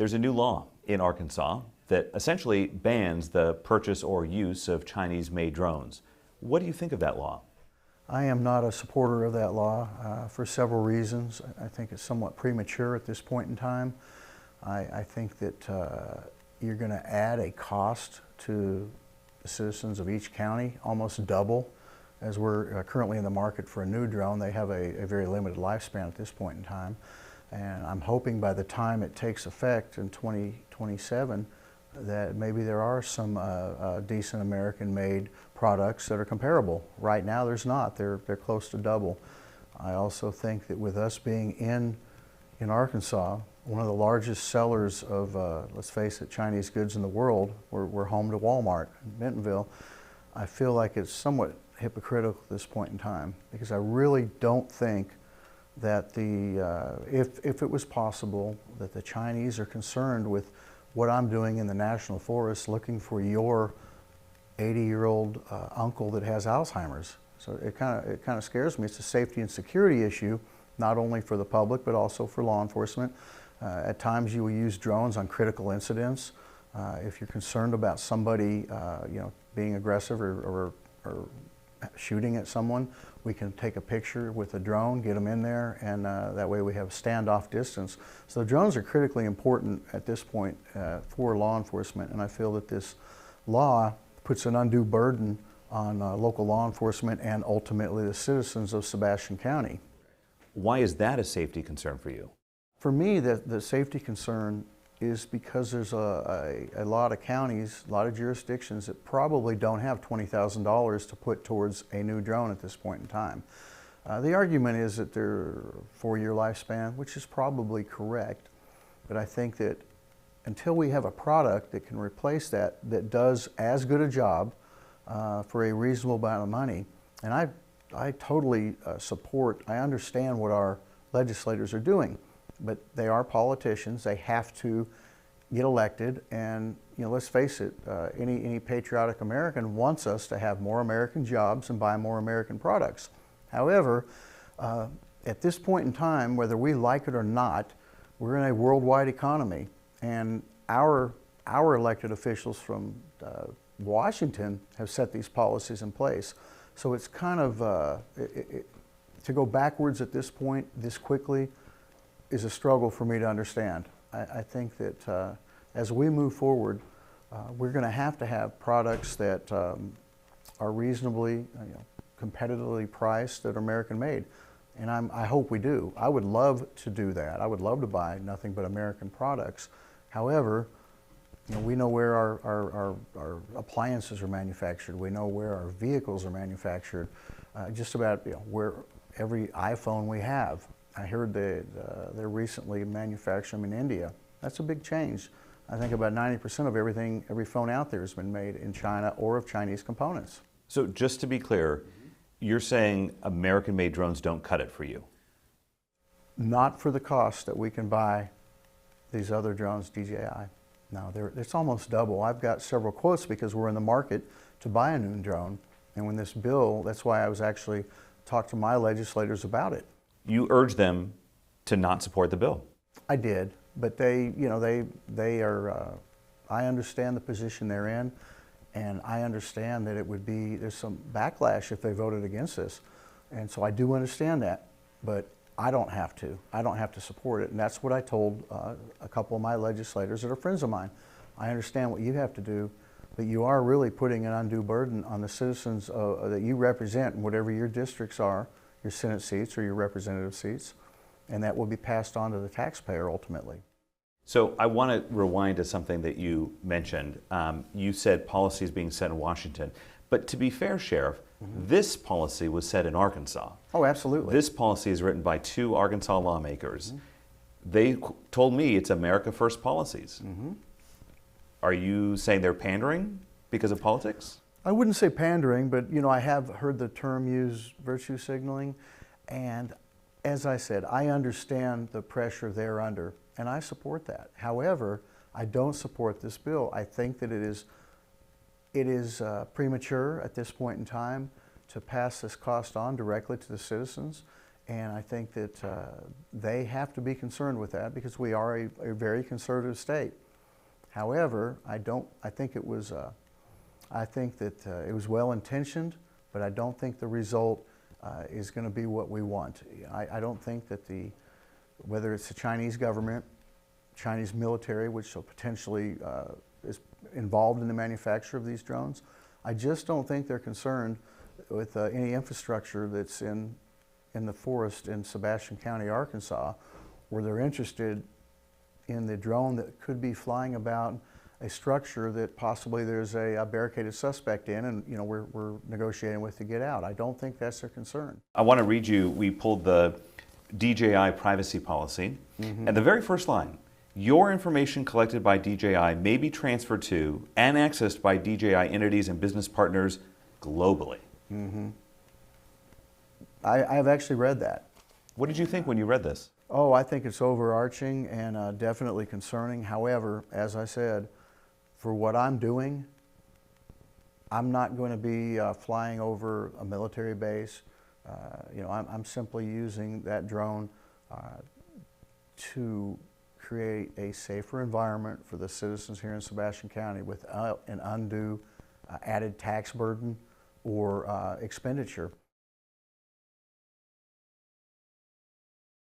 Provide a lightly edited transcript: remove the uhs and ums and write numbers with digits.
There's a new law in Arkansas that essentially bans the purchase or use of Chinese-made drones. What do you think of that law? I am not a supporter of that law for several reasons. I think it's somewhat premature at this point in time. I think that you're going to add a cost to the citizens of each county, almost double, as we're currently in the market for a new drone. They have a very limited lifespan at this point in time. And I'm hoping by the time it takes effect in 2027 that maybe there are some decent American-made products that are comparable. Right now there's not. They're close to double. I also think that with us being in Arkansas, one of the largest sellers of, let's face it, Chinese goods in the world, we're home to Walmart in Bentonville. I feel like it's somewhat hypocritical at this point in time, because I really don't think that if it was possible that the Chinese are concerned with what I'm doing in the national forest, looking for your 80-year-old uncle that has Alzheimer's. So it kind of scares me. It's a safety and security issue, not only for the public but also for law enforcement. At times you will use drones on critical incidents. If you're concerned about somebody being aggressive or shooting at someone, we can take a picture with a drone, get them in there, and that way we have standoff distance. So the drones are critically important at this point for law enforcement, and I feel that this law puts an undue burden on local law enforcement and ultimately the citizens of Sebastian County. Why is that a safety concern for you? For me, the safety concern is because there's a lot of counties, a lot of jurisdictions that probably don't have $20,000 to put towards a new drone at this point in time. The argument is that they're a 4-year lifespan, which is probably correct, but I think that until we have a product that can replace that does as good a job for a reasonable amount of money, and I totally support, I understand what our legislators are doing, but they are politicians. They have to get elected, and let's face it, any patriotic American wants us to have more American jobs and buy more American products. However, at this point in time, whether we like it or not, we're in a worldwide economy, and our elected officials from Washington have set these policies in place. So it's kind of, to go backwards at this point, this quickly, is a struggle for me to understand. I think that as we move forward, we're going to have products that are reasonably, competitively priced, that are American made. And I hope we do. I would love to do that. I would love to buy nothing but American products. However, we know where our appliances are manufactured. We know where our vehicles are manufactured. Just about where every iPhone we have. I heard they're recently manufactured in India. That's a big change. I think about 90% of every phone out there has been made in China or of Chinese components. So just to be clear, you're saying American-made drones don't cut it for you? Not for the cost that we can buy these other drones, DJI. No, it's almost double. I've got several quotes because we're in the market to buy a new drone. And when this bill, that's why I was actually talking to my legislators about it. You urged them to not support the bill. I did, but they are, I understand the position they're in, and I understand that there's some backlash if they voted against this. And so I do understand that, but I don't have to. I don't have to support it, and that's what I told a couple of my legislators that are friends of mine. I understand what you have to do, but you are really putting an undue burden on the citizens that you represent in whatever your districts are, your Senate seats or your representative seats, and that will be passed on to the taxpayer ultimately. So I want to rewind to something that you mentioned. You said policies being set in Washington, but to be fair, Sheriff, this policy was set in Arkansas. Oh, absolutely. This policy is written by 2 Arkansas lawmakers. They told me it's America First policies. Are you saying they're pandering because of politics? I wouldn't say pandering, but I have heard the term used, virtue signaling, and as I said, I understand the pressure they're under, and I support that. However, I don't support this bill. I think that it is premature at this point in time to pass this cost on directly to the citizens, And I think that they have to be concerned with that because we are a very conservative state. However, I think it was well intentioned, but I don't think the result is going to be what we want. I don't think that whether it's the Chinese government, Chinese military, which so potentially is involved in the manufacture of these drones, I just don't think they're concerned with any infrastructure that's in the forest in Sebastian County, Arkansas, where they're interested in the drone that could be flying about a structure that possibly there's a barricaded suspect in, and we're negotiating with to get out. I don't think that's their concern. I want to read you, we pulled the DJI privacy policy, and the very first line, your information collected by DJI may be transferred to and accessed by DJI entities and business partners globally. I've actually read that. What did you think when you read this? Oh, I think it's overarching and definitely concerning. However, as I said, for what I'm doing, I'm not going to be flying over a military base. I'm simply using that drone to create a safer environment for the citizens here in Sebastian County without an undue added tax burden or expenditure.